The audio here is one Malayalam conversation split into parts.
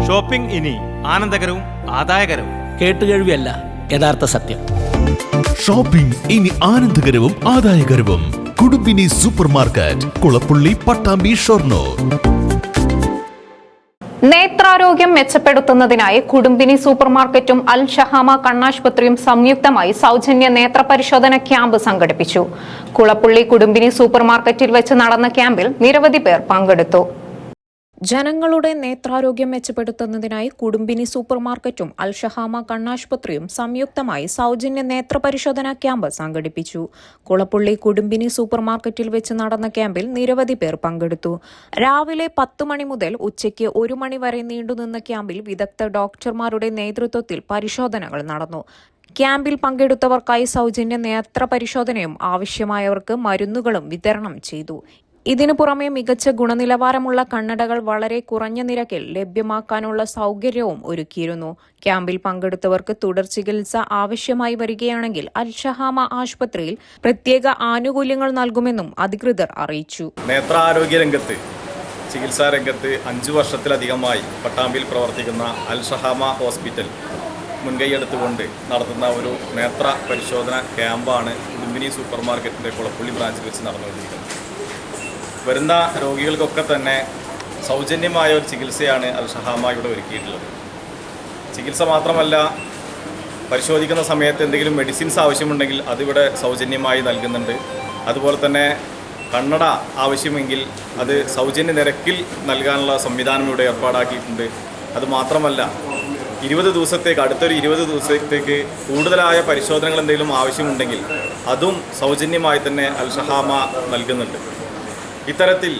ഷോപ്പിംഗ് ഇനി ആനന്ദകരവും ആദായകരവും. കേട്ടുകേഴ്വിയല്ല, യഥാർത്ഥ സത്യം. ഷോപ്പിംഗ് ഇനി ആനന്ദകരവും ആദായകരവും. കുടുംബിനി സൂപ്പർ മാർക്കറ്റ്, കുളപ്പുള്ളി, പട്ടാമ്പി, ഷൊർണൂർ. നേത്രാരോഗ്യം മെച്ചപ്പെടുത്തുന്നതിനായി കുടുംബിനി സൂപ്പർമാർക്കറ്റും അൽ ഷഹാമ കണ്ണാശുപത്രിയും സംയുക്തമായി സൗജന്യ നേത്ര പരിശോധന ക്യാമ്പ് സംഘടിപ്പിച്ചു. കുളപ്പുള്ളി കുടുംബിനി സൂപ്പർമാർക്കറ്റിൽ വെച്ച് നടന്ന ക്യാമ്പിൽ നിരവധി പേർ പങ്കെടുത്തു. ജനങ്ങളുടെ നേത്രാരോഗ്യം മെച്ചപ്പെടുത്തുന്നതിനായി കുടുംബിനി സൂപ്പർമാർക്കറ്റും അൽ ഷഹാമ കണ്ണാശുപത്രിയും സംയുക്തമായി സൗജന്യ നേത്ര പരിശോധനാ ക്യാമ്പ് സംഘടിപ്പിച്ചു. കുളപ്പുള്ളി കുടുംബിനി സൂപ്പർമാർക്കറ്റിൽ വെച്ച് നടന്ന ക്യാമ്പിൽ നിരവധി പേർ പങ്കെടുത്തു. രാവിലെ 10 മണി മുതൽ ഉച്ചയ്ക്ക് 1 മണി വരെ നീണ്ടുനിന്ന ക്യാമ്പിൽ വിദഗ്ധ ഡോക്ടർമാരുടെ നേതൃത്വത്തിൽ പരിശോധനകൾ നടന്നു. ക്യാമ്പിൽ പങ്കെടുത്തവർക്കായി സൗജന്യ നേത്ര പരിശോധനയും ആവശ്യമായവർക്ക് മരുന്നുകളും വിതരണം ചെയ്തു. ഇതിനു പുറമെ മികച്ച ഗുണനിലവാരമുള്ള കണ്ണടകൾ വളരെ കുറഞ്ഞ നിരക്കിൽ ലഭ്യമാക്കാനുള്ള സൗകര്യവും ഒരുക്കിയിരുന്നു. ക്യാമ്പിൽ പങ്കെടുത്തവർക്ക് തുടർ ചികിത്സ ആവശ്യമായി വരികയാണെങ്കിൽ അൽ ഷഹാമ ആശുപത്രിയിൽ പ്രത്യേക ആനുകൂല്യങ്ങൾ നൽകുമെന്നും അധികൃതർ അറിയിച്ചു. നേത്രാരോഗ്യ രംഗത്ത്, ചികിത്സാ രംഗത്ത് 5 വർഷത്തിലധികമായി പട്ടാമ്പിയിൽ പ്രവർത്തിക്കുന്ന അൽ ഷഹാമ ഹോസ്പിറ്റൽ മുൻകൈയെടുത്തുകൊണ്ട് നടത്തുന്ന ഒരു നേത്ര പരിശോധന ക്യാമ്പാണ് കുടുംബിനി സൂപ്പർ മാർക്കറ്റിൻ്റെ കുളപ്പുള്ളി ബ്രാഞ്ചിൽ വെച്ച് നടന്നുകൊണ്ടിരിക്കുന്നത്. വരുന്ന രോഗികൾക്കൊക്കെ തന്നെ സൗജന്യമായ ഒരു ചികിത്സയാണ് അൽ ഷഹാമ ഇവിടെ ഒരുക്കിയിട്ടുള്ളത്. ചികിത്സ മാത്രമല്ല, പരിശോധിക്കുന്ന സമയത്ത് എന്തെങ്കിലും മെഡിസിൻസ് ആവശ്യമുണ്ടെങ്കിൽ അതിവിടെ സൗജന്യമായി നൽകുന്നുണ്ട്. അതുപോലെ തന്നെ കണ്ണട ആവശ്യമെങ്കിൽ അത് സൗജന്യ നിരക്കിൽ നൽകാനുള്ള സംവിധാനം ഇവിടെ ഏർപ്പാടാക്കിയിട്ടുണ്ട്. അതുമാത്രമല്ല, 20 ദിവസത്തേക്ക്, അടുത്തൊരു 20 ദിവസത്തേക്ക് കൂടുതലായ പരിശോധനകൾ എന്തെങ്കിലും ആവശ്യമുണ്ടെങ്കിൽ അതും സൗജന്യമായി തന്നെ അൽ ഷഹാമ നൽകുന്നുണ്ട്. ഇത്തരത്തിൽ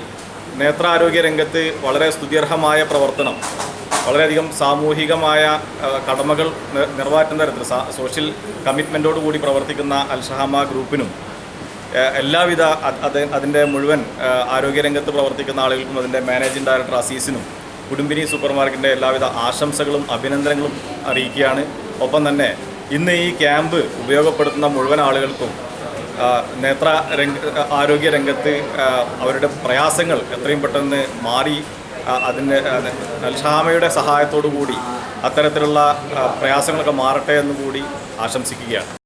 നേത്രാരോഗ്യ രംഗത്ത് വളരെ സ്തുത്യർഹമായ പ്രവർത്തനം, വളരെയധികം സാമൂഹികമായ കടമകൾ നിറവേറ്റുന്ന തരത്തിൽ സോഷ്യൽ കമ്മിറ്റ്മെൻറ്റോടുകൂടി പ്രവർത്തിക്കുന്ന അൽ ഷഹാമ ഗ്രൂപ്പിനും എല്ലാവിധ അതിൻ്റെ മുഴുവൻ ആരോഗ്യരംഗത്ത് പ്രവർത്തിക്കുന്ന ആളുകൾക്കും അതിൻ്റെ മാനേജിംഗ് ഡയറക്ടർ അസീസിനും കുടുംബിനി സൂപ്പർ മാർക്കറ്റിൻ്റെ എല്ലാവിധ ആശംസകളും അഭിനന്ദനങ്ങളും അറിയിക്കുകയാണ്. ഒപ്പം തന്നെ ഇന്ന് ഈ ക്യാമ്പ് ഉപയോഗപ്പെടുത്തുന്ന മുഴുവൻ ആളുകൾക്കും ആരോഗ്യ രംഗത്ത് അവരുടെ പ്രയാസങ്ങൾ എത്രയും പെട്ടെന്ന് മാറി അതിൻ്റെ അൽ ഷഹാമയുടെ സഹായത്തോടു കൂടി അത്തരത്തിലുള്ള പ്രയാസങ്ങളൊക്കെ മാറട്ടെ എന്നുകൂടി ആശംസിക്കുകയാണ്.